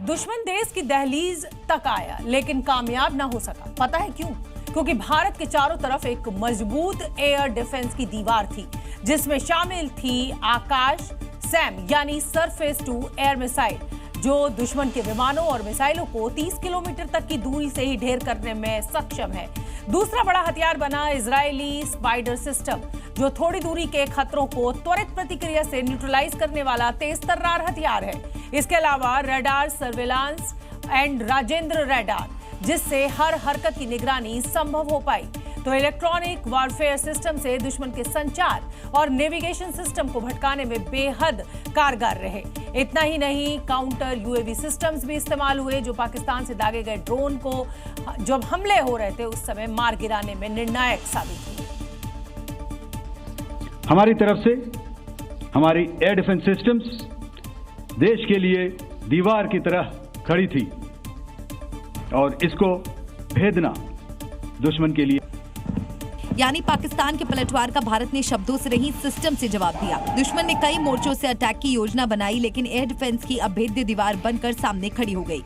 दुश्मन देश की दहलीज तक आया लेकिन कामयाब ना हो सका। पता है क्यों? क्योंकि भारत के चारों तरफ एक मजबूत एयर डिफेंस की दीवार थी जिसमें शामिल थी आकाश सैम यानी सरफेस टू एयर मिसाइल, जो दुश्मन के विमानों और मिसाइलों को 30 किलोमीटर तक की दूरी से ही ढेर करने में सक्षम है। दूसरा बड़ा हथियार बना इजरायली स्पाइडर सिस्टम, जो थोड़ी दूरी के खतरों को त्वरित प्रतिक्रिया से न्यूट्रलाइज करने वाला तेज तर्रार हथियार है। इसके अलावा radar surveillance and Rajendra radar, जिससे हर हरकत की निगरानी संभव हो पाई। तो इलेक्ट्रॉनिक वॉरफेयर सिस्टम से दुश्मन के संचार और नेविगेशन सिस्टम को भटकाने में बेहद कारगर रहे। इतना ही नहीं, काउंटर यूएवी सिस्टम्स भी इस्तेमाल हुए, जो पाकिस्तान से दागे गए ड्रोन को जब हमले हो रहे थे उस समय मार गिराने में निर्णायक साबित हुए। हमारी तरफ से हमारी एयर डिफेंस सिस्टम्स देश के लिए दीवार की तरह खड़ी थी और इसको भेदना दुश्मन के लिए। यानी पाकिस्तान के पलटवार का भारत ने शब्दों से नहीं सिस्टम से जवाब दिया। दुश्मन ने कई मोर्चों से अटैक की योजना बनाई, लेकिन एयर डिफेंस की अभेद्य दीवार बनकर सामने खड़ी हो गई।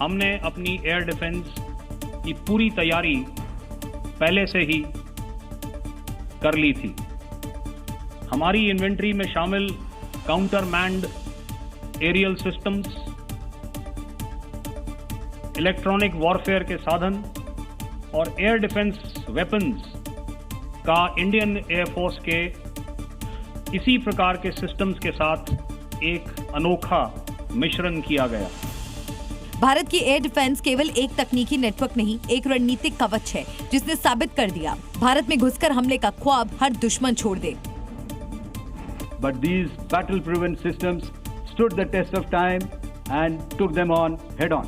हमने अपनी एयर डिफेंस की पूरी तैयारी पहले से ही कर ली थी। हमारी इन्वेंट्री में शामिल counter manned aerial systems, electronic warfare के साधन और एयर डिफेंस वेपन्स का इंडियन एयरफोर्स के इसी प्रकार के सिस्टम्स के साथ एक अनोखा मिश्रण किया गया। भारत की एयर डिफेंस केवल एक तकनीकी नेटवर्क नहीं, एक रणनीतिक कवच है जिसने साबित कर दिया भारत में घुसकर हमले का ख्वाब हर दुश्मन छोड़ दे। But these battle-proven systems stood the test of time and took them on head-on.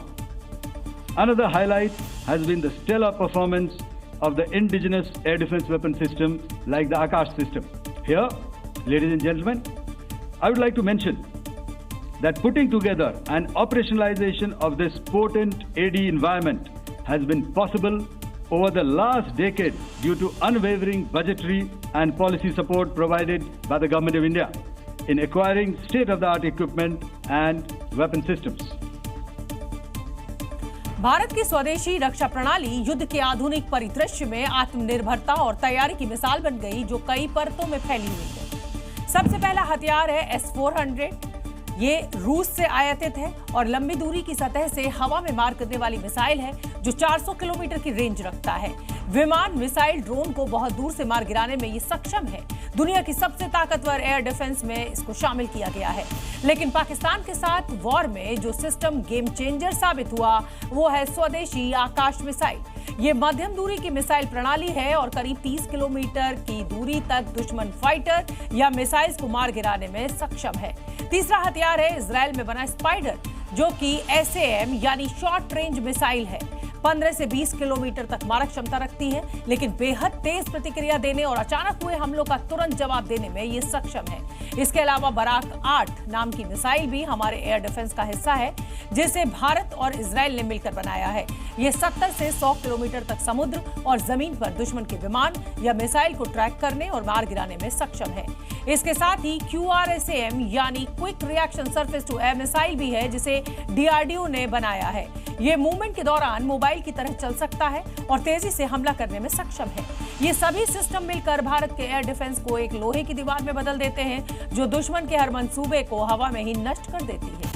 Another highlight has been the stellar performance of the indigenous air defense weapon system like the Akash system. Here, ladies and gentlemen, I would like to mention that putting together and operationalization of this potent AD environment has been possible over the last decade due to unwavering budgetary and policy support provided by the Government of India in acquiring state-of-the-art equipment and weapon systems. Bharat की स्वदेशी रक्षा प्रणाली युद्ध के आधुनिक परिदृश्य में आत्मनिर्भरता और तैयारी की मिसाल बन गई, जो कई परतों में फैली हुई है। सबसे पहला हथियार है S-400। ये रूस से आयातित है और लंबी दूरी की सतह से हवा में मार करने वाली मिसाइल है, जो 400 किलोमीटर की रेंज रखता है। विमान, मिसाइल, ड्रोन को बहुत दूर से मार गिराने में ये सक्षम है। दुनिया की सबसे ताकतवर एयर डिफेंस में इसको शामिल किया गया है। लेकिन पाकिस्तान के साथ वॉर में जो सिस्टम गेम चेंजर साबित हुआ वो है स्वदेशी आकाश मिसाइल। ये मध्यम दूरी की मिसाइल प्रणाली है और करीब 30 किलोमीटर की दूरी तक दुश्मन फाइटर या मिसाइल्स को मार गिराने में सक्षम है। तीसरा हथियार है इजराइल में बना स्पाइडर, जो कि SAM यानी शॉर्ट रेंज मिसाइल है। 15 से 20 किलोमीटर तक मारक क्षमता रखती है, लेकिन बेहद तेज प्रतिक्रिया देने और अचानक हुए हमलों का तुरंत जवाब देने में ये सक्षम है। इसके अलावा बराक 8 नाम की मिसाइल भी हमारे एयर डिफेंस का हिस्सा है, जिसे भारत और इजराइल ने मिलकर बनाया है। ये 70 से 100 किलोमीटर तक समुद्र और जमीन पर दुश्मन के विमान या मिसाइल को ट्रैक करने और मार गिराने में सक्षम है। इसके साथ ही QRSAM यानी quick reaction surface to air missile भी है, जिसे DRDO ने बनाया है। ये मूवमेंट के दौरान मोबाइल की तरह चल सकता है और तेजी से हमला करने में सक्षम है। ये सभी सिस्टम मिलकर भारत के एयर डिफेंस को एक लोहे की दीवार में बदल देते हैं, जो दुश्मन के हर मंसूबे को हवा में ही नष्ट कर देती है।